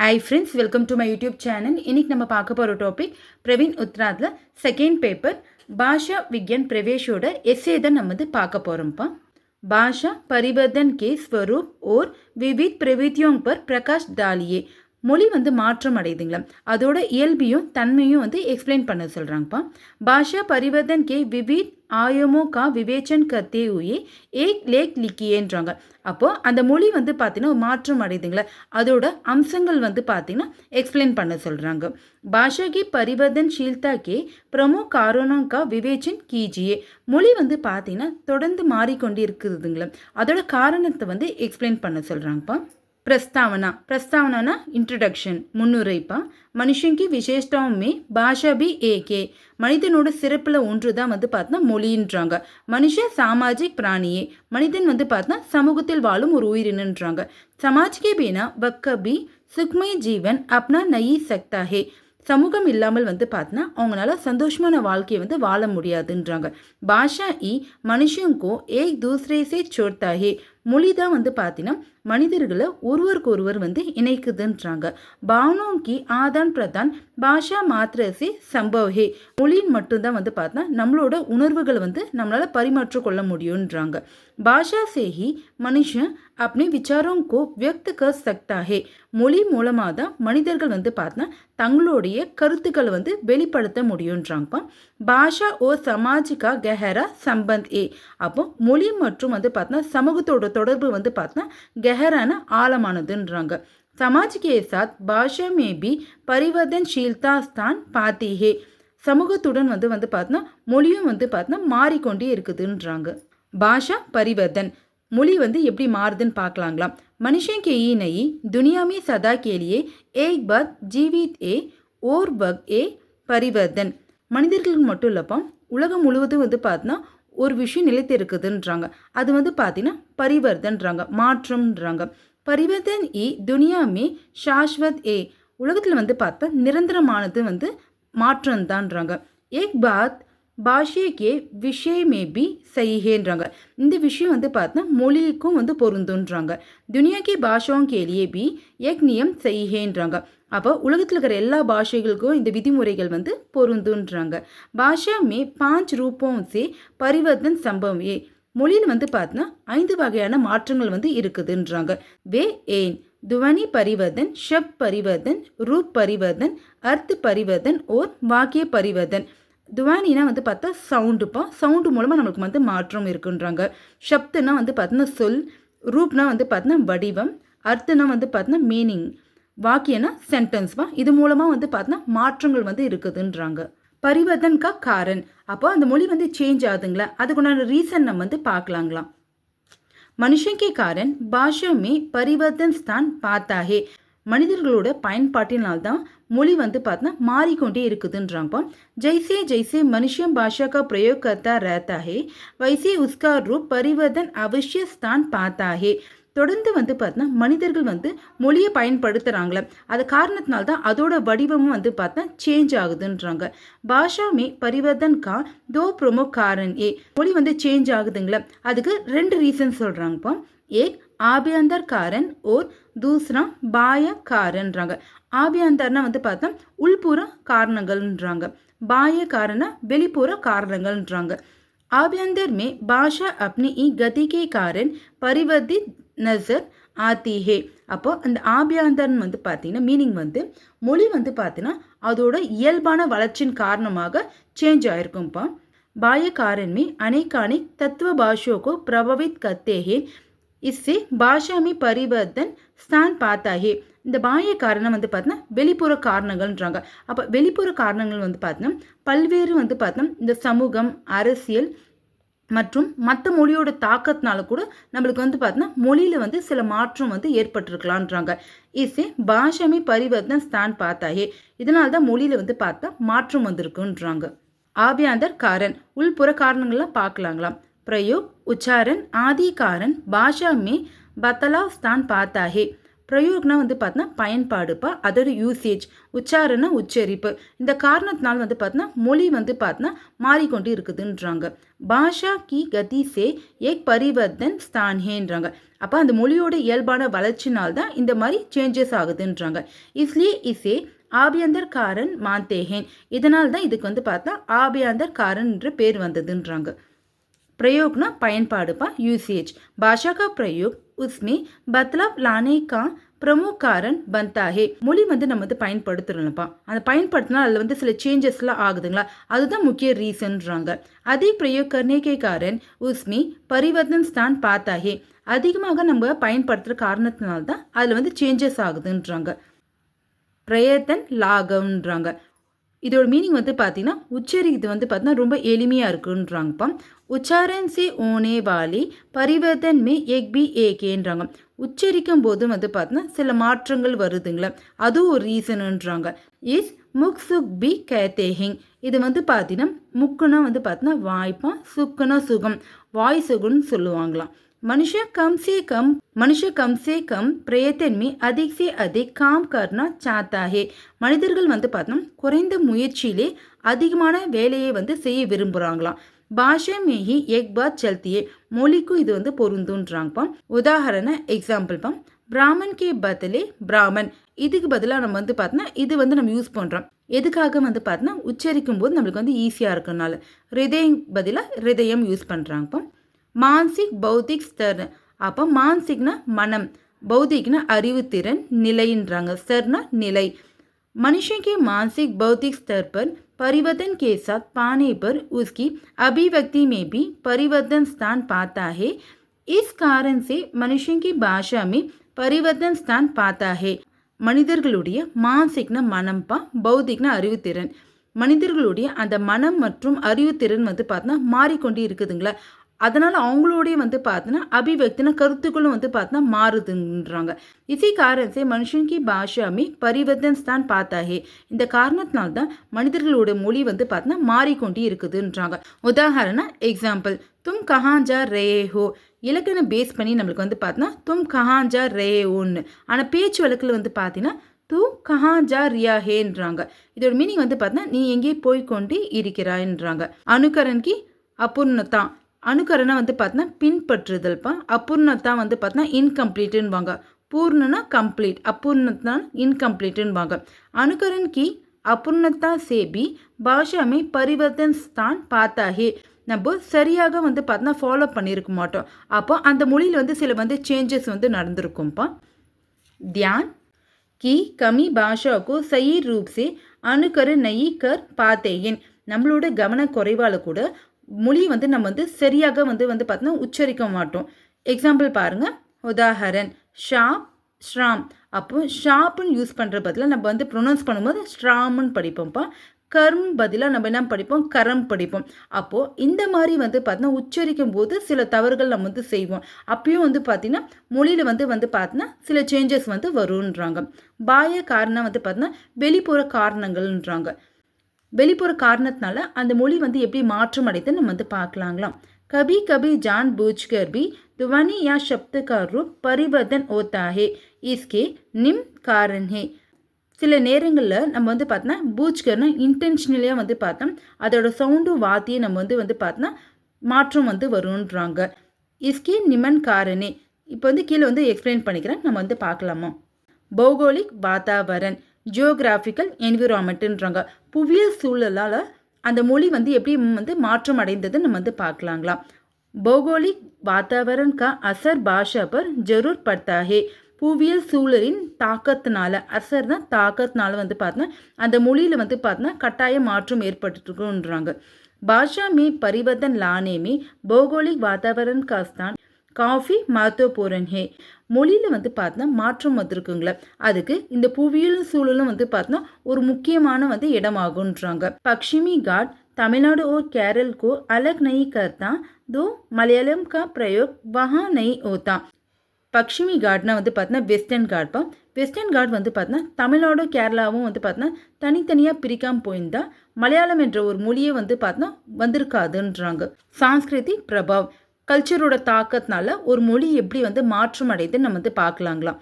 Hi friends, welcome to my YouTube channel. இன்னைக்கு நம்ம பார்க்க போகிற டாபிக் பிரவீன் உத்ராத்ல செகண்ட் பேப்பர் பாஷா விக்யான் பிரவேஷோட எஸ்ஸே தான் நம்ம வந்து பார்க்க போகிறோம்ப்பா. भाषा परिवर्तन के स्वरूप और विविध प्रवृत्तियों पर प्रकाश डालिए. மொழி வந்து மாற்றம் அடையுதுங்களா, அதோட இயல்பையும் தன்மையும் வந்து எக்ஸ்பிளைன் பண்ண சொல்கிறாங்கப்பா. பாஷா பரிவர்த்தன் கே விவித் ஆயமோ கா விவேச்சன் கத்தே உயே ஏக் லேக் லிக்கியேன்றாங்க. அப்போது அந்த மொழி வந்து பார்த்தீங்கன்னா மாற்றம் அடையுதுங்களா, அதோட அம்சங்கள் வந்து பார்த்தீங்கன்னா எக்ஸ்பிளைன் பண்ண சொல்கிறாங்க. பாஷா கி பரிவர்த்தன்ஷீல்தா கே பிரமுக காரணம் கா விவேச்சன் கீஜியே. மொழி வந்து பார்த்தீங்கன்னா தொடர்ந்து மாறிக்கொண்டு இருக்குதுங்களா, அதோட காரணத்தை வந்து எக்ஸ்பிளைன் பண்ண சொல்கிறாங்கப்பா. प्रस्तावना प्रस्तावना इंट्रोडक्शन मुन्नुரைப்பா. மனுஷன் கி விசேஷத்தாவுமே பாஷா பி ஏகே. மனிதனோட சிறப்பில் ஒன்று தான் வந்து பார்த்தா மொழின்றாங்க. மனுஷன் சாமாஜிக் பிராணியே, மனிதன் வந்து பார்த்தா சமூகத்தில் வாழும் ஒரு உயிரினன்றாங்க. சமாஜ் கே பினா வக்கபி சுக்மய ஜீவன் அப்னா நயி சக்தா ஹே. சமூகம் இல்லாமல் வந்து பார்த்தனா அவங்களால சந்தோஷமான வாழ்க்கையை வந்து வாழ முடியாதுன்றாங்க. பாஷா இ மனுஷங்கோ ஏக் தூசரே சே சோர்த்தா ஹே. மொழி தான் வந்து பார்த்தீங்கன்னா மனிதர்களை ஒருவருக்கு ஒருவர் வந்து இணைக்குதுன்றாங்க. பாவனோங்கி ஆதான் பிரதான் பாஷா மாத்திரசி சம்பவ் ஹே. மொழியின் மட்டும்தான் வந்து பார்த்தா நம்மளோட உணர்வுகளை வந்து நம்மளால் பரிமாற்ற கொள்ள முடியுன்றாங்க. பாஷா சேஹி மனுஷன் அப்படி விசாரோங்கோ வியக்த கர் சக்தா ஹே. மொழி மூலமாக தான் மனிதர்கள் வந்து பார்த்தா தங்களுடைய கருத்துக்களை வந்து வெளிப்படுத்த முடியுன்றாங்கப்பா. பாஷா ஓ சமாஜிகா கெஹரா சம்பந்த் ஏ. அப்போ மொழி மற்றும் வந்து பார்த்தா சமூகத்தோட தொடர்பு வந்து பார்த்தா கெஹரான ஆழமானதுன்றாங்க. समाज के साथ भाषा में भी परिवर्तनशीलता स्थान पाती है. சமூகத்துடன் வந்து பார்த்தா மொழியும் வந்து பார்த்தா மாறிக்கொண்டே இருக்குதுன்றாங்க. பாஷா பரிவர்த்தன், மொழி வந்து எப்படி மாறுதுன்னு பார்க்கலாங்களாம். மனுஷன் கே ஈ நயி துனியா में सदा के लिए एक बात जीवित ए और वक्त ए परिवर्तन. மனிதர்களுக்கு மட்டும் இல்லப்பா, உலகம் முழுவதும் வந்து பார்த்தா ஒரு விஷயம் நிலைத்து இருக்குதுன்றாங்க. அது வந்து பார்த்தீங்கன்னா பரிவர்த்தன்றாங்க, மாற்றம்ன்றாங்க. பரிவர்த்தன் இ துனியாமே சாஸ்வத் ஏ. உலகத்தில் வந்து பார்த்தா நிரந்தரமானது வந்து மாற்றம் தான்றாங்க. ஏக் பாத் பாஷைக்கே விஷயமே பி சைஹேன்றாங்க. இந்த விஷயம் வந்து பார்த்தா மொழிக்கும் வந்து பொருந்துன்றாங்க. துனியாக்கே பாஷாவும் கேலியே பி ஏக் நியம் சைஹேன்றாங்க. அப்போ உலகத்தில் இருக்கிற எல்லா பாஷைகளுக்கும் இந்த விதிமுறைகள் வந்து பொருந்துன்றாங்க. பாஷா மே 5 ரூபோம் சே பரிவர்த்தன் சம்பவம் ஏ. மொழியில் வந்து பார்த்தா 5 வகையான மாற்றங்கள் வந்து இருக்குதுன்றாங்க. வே ஏன் துவனி பரிவர்த்தன், ஷப் பரிவர்த்தன், ரூப் பரிவர்த்தன், அர்த் பரிவர்த்தன் ஓர் வாக்கிய பரிவர்த்தன். துவானினா வந்து பார்த்தா சவுண்டுப்பா, சவுண்டு மூலமாக நம்மளுக்கு வந்து மாற்றம் இருக்குன்றாங்க. ஷப்துனா வந்து பார்த்தோன்னா சொல், ரூப்னா வந்து பார்த்தோன்னா வடிவம், அர்த்தனா வந்து பார்த்தோன்னா மீனிங், வாக்கியனா சென்டென்ஸ்பா. இது மூலமாக வந்து பார்த்தோன்னா மாற்றங்கள் வந்து இருக்குதுன்றாங்க. பரிவர்த்தன் கா காரன், அப்போ அந்த மொழி வந்து சேஞ்ச் ஆகுதுங்களா, அதுக்குண்டான ரீசன் நம்ம வந்து பார்க்கலாங்களாம். மனுஷன் கே காரன் பாஷா மே பரிவர்த்தன் ஸ்தான் பாத்தா ஹே. மனிதர்களோட பயன்பாட்டினால்தான் மொழி வந்து பார்த்தா மாறிக்கொண்டே இருக்குதுன்றாங்கப்பா. ஜெய்சே ஜெய்சே மனுஷன் பாஷா கா பிரயோக் கர்த்தா रहता है वैसे उसका रूप परिवर्तन अवश्य स्थान पाता है. தொடர்ந்து வந்து பார்த்தா மனிதர்கள் வந்து மொழியை பயன்படுத்துகிறாங்களே, அது காரணத்தினால்தான் அதோட வடிவமும் வந்து பார்த்தா சேஞ்ச் ஆகுதுன்றாங்க. பாஷா மே பரிவர்த்தன் கா தோ பிரமுக காரன் ஏ. மொழி வந்து சேஞ்ச் ஆகுதுங்களே, அதுக்கு 2 ரீசன் சொல்கிறாங்கப்பா. ஏக் ஆபியந்தர் காரன் ஓர் தூசரா பாய காரன்றாங்க. ஆபியந்தர்னா வந்து பார்த்தா உள்புற காரணங்கள்ன்றாங்க, பாய காரண வெளிப்புற காரணங்கள்ன்றாங்க. आभ्यंतर में भाषा अपनी ही गति के कारण परिवर्तित नजर आती है. அப்போ அந்த ஆபியந்தர்னு வந்து பார்த்தீங்கன்னா மீனிங் வந்து மொழி வந்து பார்த்தீங்கன்னா அதோட இயல்பான வளர்ச்சியின் காரணமாக சேஞ்ச் ஆயிருக்கும்ப்பா. बाह्य कारण में अनेकानेक तत्व भाषाओं को प्रभावित करते हैं. इससे भाषा में परिवर्तन स्थान पाता है. இந்த பாய காரணம் வந்து பார்த்தோன்னா வெளிப்புற காரணங்கள்ன்றாங்க. அப்போ வெளிப்புற காரணங்கள் வந்து பார்த்தோன்னா பல்வேறு வந்து பார்த்தோன்னா இந்த சமூகம், அரசியல் மற்றும் மற்ற மொழியோட தாக்கத்தினால கூட நம்மளுக்கு வந்து பார்த்தோன்னா மொழியில் வந்து சில மாற்றம் வந்து ஏற்பட்டிருக்கலான்றாங்க. இசே பாஷாமே பரிவர்த்தன் ஸ்தான் பார்த்தாயே, இதனால தான் மொழியில் வந்து பார்த்தா மாற்றம் வந்திருக்குன்றாங்க. ஆபியாந்தர் காரன், உள்புற காரணங்கள்லாம் பார்க்கலாங்களாம். प्रयोग उच्चारण आदि कारण भाषा में बदलाव स्थान पाता है. பிரயோக்னா வந்து பார்த்தீங்கன்னா பயன்பாடுப்பா, அதோட யூசேஜ், உச்சாரண உச்சரிப்பு. இந்த காரணத்தினால் வந்து பார்த்தீங்கன்னா மொழி வந்து பார்த்தீங்கன்னா மாறிக்கொண்டு இருக்குதுன்றாங்க. பாஷா கி கதி சே ஏக் பரிவர்த்தன் ஸ்தான் ஹேன்றாங்க. அப்போ அந்த மொழியோட இயல்பான வளர்ச்சினால் தான் இந்த மாதிரி சேஞ்சஸ் ஆகுதுன்றாங்க. இஸ்லியே இசே ஆபியந்தர் காரன் மாந்தேஹேன். இதனால் தான் இதுக்கு வந்து பார்த்தா ஆபியந்தர் காரன் என்ற பேர் வந்ததுன்றாங்க. प्रयोगना பயன்பாடுப்பா, यूसेज भाषा का प्रयोग उसमें बदलाव लाने का प्रमुख कारण बनता है. மொழி வந்து நம்ம வந்து பயன்படுத்துறோம்ப்பா, அந்த பயன்படுத்தினா அதில் வந்து சில சேஞ்சஸ்லாம் ஆகுதுங்களா, அதுதான் முக்கிய ரீசன்றாங்க. अधिक प्रयोग करने के कारण उसमें परिवर्तन स्थान पाता है. அதிகமாக நம்ம பயன்படுத்துகிற காரணத்தினால தான் அதில் வந்து சேஞ்சஸ் ஆகுதுன்றாங்க. பிரயத்தன் லாகம்ன்றாங்க. இதோட மீனிங் வந்து பார்த்தீங்கன்னா உச்சரிக்கிறது வந்து பார்த்தீங்கன்னா ரொம்ப எளிமையாக இருக்குன்றாங்கப்பா. உச்சாரன் से होने वाली परिवर्तन में एक भी एक ஏன்றாங்க. உச்சரிக்கும் போது வந்து பார்த்தீங்கன்னா சில மாற்றங்கள் வருதுங்களா, அதுவும் ஒரு ரீசனுன்றாங்க. இஸ் முக் சுக் பி கேத்தேஹிங். இது வந்து பார்த்தீங்கன்னா முக்குனா வந்து பார்த்தீங்கன்னா வாய்ப்பா, சுக்குனா சுகம், வாய் சுகுன்னு சொல்லுவாங்களாம். मनुष्य कम से कम प्रयत्न में अधिक से अधिक काम करना चाहता है. மனிதர்கள் வந்து பார்த்தோம் குறைந்த முயற்சியிலே அதிகமான வேலையை வந்து செய்ய விரும்புகிறாங்களாம். பாஷா மேஹி எக் பாத் சல்தியே. மொழிக்கும் இது வந்து பொருந்துன்றாங்கப்பா. உதாரண எக்ஸாம்பிள்ப்பா, பிராமன் கே பதிலே பிராமன். இதுக்கு பதிலாக நம்ம வந்து பார்த்தோன்னா இது வந்து நம்ம யூஸ் பண்ணுறோம். எதுக்காக வந்து பார்த்தோன்னா உச்சரிக்கும் போது நம்மளுக்கு வந்து ஈஸியாக இருக்கனால. ஹிருதயம் பதிலாக ஹிருதயம் யூஸ் பண்ணுறாங்கப்பா. மான்சிக் பௌத்திக் ஸ்தர். அப்போ மான்சிக்னா மனம், பௌத்திக்னா அறிவுத்திறன், நிலைன்றாங்க. ஸ்தர்னா நிலை. मनुष्य के मानसिक बौद्धिक स्तर पर परिवर्तन के साथ पाने पर उसकी अभिव्यक्ति में भी परिवर्तन स्थान पाता है. इस कारण से मनुष्य की भाषा में परिवर्तन स्थान पाता है. மனிதர்களுடைய மான்சிக்னா மனம்பா, பௌத்திக்னா அறிவுத்திறன். மனிதர்களுடைய அந்த மனம் மற்றும் அறிவுத்திறன் வந்து பார்த்தோன்னா மாறிக்கொண்டு இருக்குதுங்களா, அதனால் அவங்களோடைய வந்து பார்த்தோன்னா அபிவக்தின கருத்துக்களும் வந்து பார்த்தோன்னா மாறுதுன்றாங்க. இசி காரணத்தை மனுஷன் கி பாஷாமி பரிவர்த்தன் ஸ்தான் பார்த்தா ஹே. இந்த காரணத்தினால்தான் மனிதர்களோட மொழி வந்து பார்த்தோன்னா மாறிக்கொண்டு இருக்குதுன்றாங்க. உதாரண எக்ஸாம்பிள், தும் கஹாஞ்சா ரே ஹோ. இலக்கண பேஸ் பண்ணி நம்மளுக்கு வந்து பார்த்தோன்னா தும் கஹாஞ்சா ரே ஓன்னு. ஆனால் பேச்சு வழக்கில் வந்து பார்த்தீங்கன்னா தூ கஹாஞ்சா ரியா ஹேன்றாங்க. இதோட மீனிங் வந்து பார்த்தோன்னா நீ எங்கே போய்கொண்டு இருக்கிறாய்ன்றாங்க. அனுகரன்கி அபூர்ணதா. அனுகரணை வந்து பார்த்தீங்கன்னா பின்பற்றுதல்ப்பா. அபூர்ணத்தா வந்து பார்த்தீங்கன்னா இன்கம்ப்ளீட்டுன்னுவாங்க. பூர்ணனா கம்ப்ளீட், அபூர்ணத்தா இன்கம்ப்ளீட்டுன்னுவாங்க. அனுகரன் கி அபூர்ணத்தா சேபி பாஷாமே பரிவர்த்தன் ஸ்தான் பார்த்தா ஹே. நம்ம சரியாக வந்து பார்த்தீங்கன்னா ஃபாலோ பண்ணியிருக்க மாட்டோம். அப்போ அந்த மொழியில் வந்து சில வந்து சேஞ்சஸ் வந்து நடந்திருக்கும்ப்பா. தியான் की कमी भाषा को सही रूप से अनुकर नहीं कर पाते हैं. நம்மளோட கவன குறைவால் கூட மொழி வந்து நம்ம வந்து சரியாக வந்து பார்த்தோன்னா உச்சரிக்க மாட்டோம். எக்ஸாம்பிள் பாருங்கள். உதாரணன் ஷாப் ஸ்ட்ராம். அப்போ ஷாப்புன்னு யூஸ் பண்ணுற பதிலாக நம்ம வந்து ப்ரொனவுன்ஸ் பண்ணும்போது ஸ்ட்ராம்னு படிப்போம்ப்பா. கர்ம் பதிலாக நம்ம என்ன படிப்போம், கரம் படிப்போம். அப்போது இந்த மாதிரி வந்து பார்த்தீங்கன்னா உச்சரிக்கும் போது சில தவறுகள் நம்ம வந்து செய்வோம். அப்பயும் வந்து பார்த்திங்கன்னா மொழியில் வந்து பார்த்தீங்கன்னா சில சேஞ்சஸ் வந்து வருன்றாங்க. பாய காரணம் வந்து பார்த்தீங்கன்னா வெளிப்புற காரணங்கள்ன்றாங்க. வெளிப்புற காரணத்தினால அந்த மொழி வந்து எப்படி மாற்றம் அடைதுன்னு நம்ம வந்து பார்க்கலாங்களாம். कभी कभी जानबूझकर भी ध्वनि या शब्द का रूप परिवर्तन होता है. इसके निम्न कारण है. சில நேரங்களில் நம்ம வந்து பார்த்தோன்னா பூச்கர்னா இன்டென்ஷனலியாக வந்து பார்த்தோம் அதோட சவுண்டு வாத்தியை நம்ம வந்து பார்த்தோன்னா மாற்றம் வந்து வருன்றாங்க. இஸ்கே நிமன் காரணே. இப்போ வந்து கீழே வந்து எக்ஸ்பிளைன் பண்ணிக்கிறேன், நம்ம வந்து பார்க்கலாமா. பௌகோலிக் வாதாவரன், ஜியோகிராஃபிக்கல் என்விரான்மெண்ட்டுன்றாங்க. புவியியல் சூழலால் அந்த மொழி வந்து எப்படி வந்து மாற்றம் அடைந்ததுன்னு நம்ம வந்து பார்க்கலாங்களாம். பௌகோலிக் வாதாவரன் கா அசர் பாஷா பர் ஜரூர் படுத்தா ஹே. புவியியல் சூழலின் தாக்கத்தினால, அசர்னா தாக்கத்தினால வந்து பார்த்தோன்னா அந்த மொழியில் வந்து பார்த்தோன்னா கட்டாய மாற்றம் ஏற்பட்டுருக்குன்றாங்க. பாஷா மே பரிவர்த்தன் லானே மே பௌகோலிக் வாதாவரன் கா ஸ்தான் காஃபி மகத்துவபூர்ண் ஹே. மொழியில் வந்து பார்த்தோன்னா மாற்றம் வந்துருக்குங்களே, அதுக்கு இந்த புவியியல் சூழலும் வந்து பார்த்தோன்னா ஒரு முக்கியமான வந்து இடமாகுன்றாங்க. पश्चिमी घाट तमिलनाडु और केरल को अलग नहीं करता, दो मलयालम का प्रयोग वहाँ नहीं होता. பக்ஷிமி காட்னா வந்து பார்த்தீங்கன்னா வெஸ்டர்ன் காட்ப்பா. வெஸ்டர்ன் காட் வந்து பார்த்தீங்கன்னா தமிழ்நாடு கேரளாவும் வந்து பார்த்தீங்கன்னா தனித்தனியாக பிரிக்காமல் போயிருந்தா மலையாளம் என்ற ஒரு மொழியை வந்து பார்த்தீங்கன்னா வந்திருக்காதுன்றாங்க. சான்ஸ்கிருதி பிரபாவ், கல்ச்சரோட தாக்கத்தினால ஒரு மொழி எப்படி வந்து மாற்றம் அடையுதுன்னு நம்ம வந்து பார்க்கலாங்களாம்.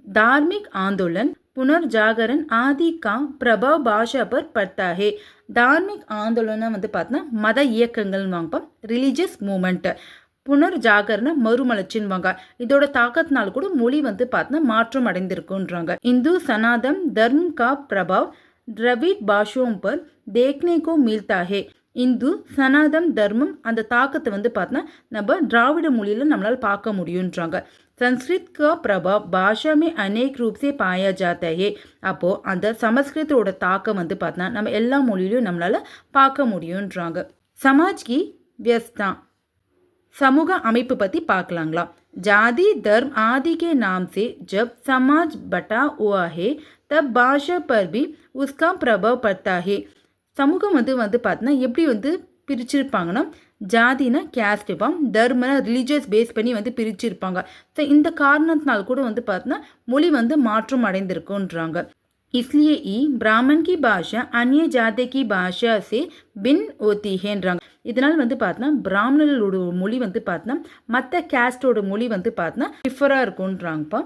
धार्मिक आंदोलन पुनर्जागरण आदि का प्रभाव भाषा पर पड़ता है. धार्मिक आंदोलन வந்து பார்த்தா மத இயக்கங்கள் வாங்கப்பா ரிலீஜியஸ் மூமெண்ட் புனர்ஜாகரண மறுமலர்ச்சின்வாங்க இதோட தாக்கத்தினால் கூட மொழி வந்து பார்த்தா மாற்றம் அடைந்திருக்குன்றாங்க. இந்து சனாதன் தர்म का प्रभाव द्रविड़ भाषाओं पर देखने को मिलता है. இந்து சனாதன் தர்மம் அந்த தாக்கத்தை வந்து பார்த்தா நம்ம திராவிட மொழியில் நம்மளால் பார்க்க முடியுன்றாங்க. संस्कृत का प्रभाव भाषा में अनेक रूप से पाया जाता है. அப்போது அந்த சமஸ்கிருதோட தாக்கம் வந்து பார்த்தா நம்ம எல்லா மொழியிலையும் நம்மளால் பார்க்க முடியுன்றாங்க. சமாஜ் கி வியஸ்தா சமூக அமைப்பு பற்றி பார்க்கலாங்களா. जाति धर्म आदि के नाम से जब समाज बटा हुआ है तब भाषा पर भी उसका प्रभाव पड़ता है. சமூகம் வந்து பார்த்தீங்கன்னா எப்படி வந்து பிரிச்சிருப்பாங்கன்னா ஜாதினா கேஸ்ட்பாம் தர்மனா ரிலீஜியஸ் பேஸ் பண்ணி வந்து பிரிச்சிருப்பாங்க. ஸோ இந்த காரணத்தினால் கூட வந்து பார்த்தீங்கன்னா மொழி வந்து மாற்றம் அடைந்திருக்குன்றாங்க. इसलिए ही ब्राह्मण की भाषा अन्य जाति की भाषा से भिन्न होती हैன்றாங்க. இதனால் வந்து பார்த்தீங்கன்னா பிராமணர்களோட மொழி வந்து பார்த்தீங்கன்னா மற்ற கேஸ்டோட மொழி வந்து பார்த்தீங்கன்னா டிஃபராக இருக்குன்றாங்கப்பா.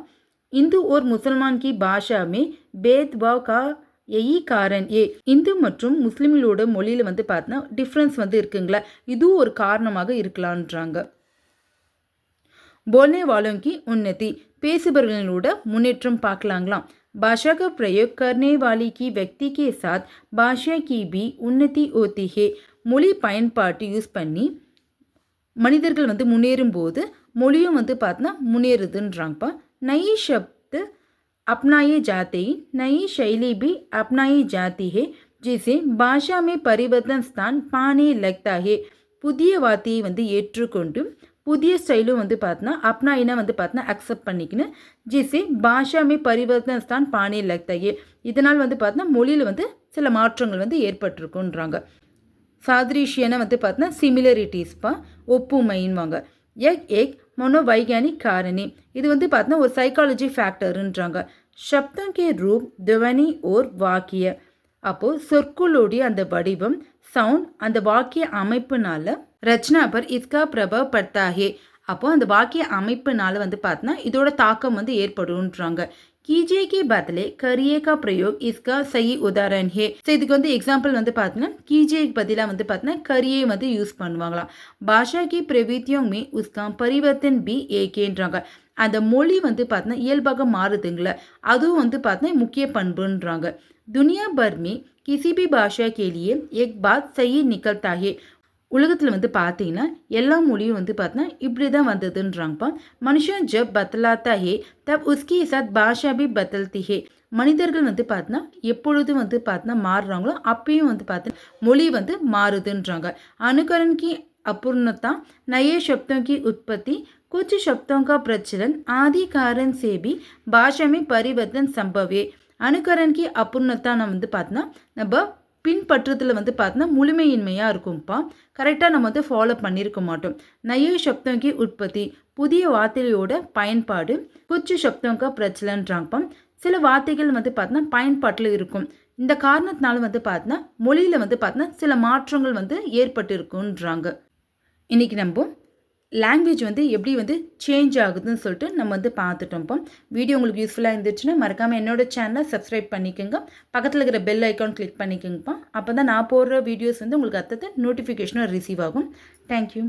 இந்து और मुसलमान की भाषा में भेदभाव का यही कारण ஏ இந்து மற்றும் முஸ்லீம்களோட மொழியில் வந்து பார்த்தீங்கன்னா டிஃப்ரென்ஸ் வந்து இருக்குங்களா இதுவும் ஒரு காரணமாக இருக்கலான்றாங்க. बोलने वालों की उन्नति பேசுபவர்களோட முன்னேற்றம் பார்க்கலாங்களாம். भाषा का प्रयोग करने वाली की व्यक्ति के साथ भाषा की भी उन्नति होती है. மொழி பயன்பாட்டு யூஸ் பண்ணி மனிதர்கள் வந்து முன்னேறும் போது மொழியும் வந்து பார்த்தீங்கன்னா முன்னேறுதுன்றாங்கப்பா. नई शब्द अपनाए जाते ही नई शैली भी अपनाई जाती है जिसे भाषा में परिवर्तन स्थान पाने लगता है. புதிய வார்த்தையை வந்து ஏற்றுக்கொண்டு புதிய ஸ்டைலும் வந்து பார்த்தீங்கன்னா அப்னாயினா வந்து பார்த்தீங்கன்னா அக்செப்ட் பண்ணிக்கணும். ஜிசே பாஷாமே பரிவர்த்தன ஸ்தான் பானே லக்தாயே இதனால் வந்து பார்த்தீங்கன்னா மொழியில் வந்து சில மாற்றங்கள் வந்து ஏற்பட்டிருக்குன்றாங்க. சாதிரிஷியனை வந்து பார்த்தீங்கன்னா சிமிலரிட்டிஸ்ப்பா ஒப்புமைன்வாங்க. एक मनोवैज्ञानिक कारण இது வந்து பார்த்தீங்கன்னா ஒரு சைக்காலஜி ஃபேக்டருன்றாங்க. शब्दों के रूप ध्वनि और वाक्य அப்போது சொற்களுடைய அந்த வடிவம் சவுண்ட் அந்த வாக்கிய அமைப்புனால ரச்சனா பர் இஸ்கா பிரபாவ் படுத்தா ஹே அப்போது அந்த வாக்கிய அமைப்புனால வந்து பார்த்தீங்கன்னா இதோட தாக்கம் வந்து ஏற்படுன்றாங்க. कीजिए के बदले करिए का प्रयोग इसका सही उदाहरण है. ஸோ இதுக்கு வந்து எக்ஸாம்பிள் வந்து பார்த்தீங்கன்னா कीजिएக்கு பதிலாக வந்து பார்த்தீங்கன்னா करिए வந்து யூஸ் பண்ணுவாங்களாம். பாஷா கி பிரவித்தியோं में उसका परिवर्तन भी एक என்றாங்க. அந்த மொழி வந்து பார்த்தீங்கன்னா இயல்பாக மாறுதுங்கள அதுவும் வந்து பார்த்தீங்கன்னா முக்கிய பண்புன்றாங்க. दुनिया भर में किसी भी भाषा के लिए एक बात सही निकलता है. உலகத்தில் வந்து பார்த்தீங்கன்னா எல்லா மொழியும் வந்து பார்த்தீங்கன்னா இப்படி தான் வந்ததுன்றாங்கப்பா. மனுஷன் ஜப் பத்தலாத்தா ஹே தப் உஸ்கி சாத் பாஷா பி பத்தல்தி ஹே. மனிதர்கள் வந்து பார்த்தீங்கன்னா எப்பொழுது வந்து பார்த்தீங்கன்னா மாறுறாங்களோ அப்பயும் வந்து பார்த்தீங்கன்னா மொழி வந்து மாறுதுன்றாங்க. அனுகரன் கி अपूर्णता नए शब्दों की उत्पत्ति कुछ शब्दों का प्रचलन आदि कारण से भी भाषा में परिवर्तन संभव है. அனுகரன் கி அபூர்ணத்தா நம்ம வந்து பார்த்தீங்கன்னா நம்ம பின்பற்றுறதுல வந்து பார்த்தீங்கன்னா முழுமையின்மையாக இருக்கும்ப்பா. கரெக்டாக நம்ம வந்து ஃபாலோ பண்ணியிருக்க மாட்டோம். நய சப்தங்கி உற்பத்தி புதிய வார்த்தைகளோட பயன்பாடு குச்சு சப்தங்க பிரச்சனைன்றாங்கப்பா. சில வார்த்தைகள் வந்து பார்த்தீங்கன்னா பயன்பாட்டில் இருக்கும். இந்த காரணத்தினால வந்து பார்த்தீங்கன்னா மொழியில் வந்து பார்த்தீங்கன்னா சில மாற்றங்கள் வந்து ஏற்பட்டு இருக்குன்றாங்க. இன்றைக்கி நம்ம லாங்குவேஜ் வந்து எப்படி வந்து சேஞ்ச் ஆகுதுன்னு சொல்லிட்டு நம்ம வந்து பார்த்துட்டோம்ப்பா. வீடியோ உங்களுக்கு யூஸ்ஃபுல்லாக இருந்துச்சுன்னா மறக்காமல் என்னோட சேனலை சப்ஸ்கிரைப் பண்ணிக்கோங்க. பக்கத்தில் இருக்கிற பெல் ஐக்கான் கிளிக் பண்ணிக்கோங்கப்பா. அப்போ தான் நான் போடுற வீடியோஸ் வந்து உங்களுக்கு அடுத்தது நோட்டிஃபிகேஷனாக ரிசீவ் ஆகும். தேங்க்யூ.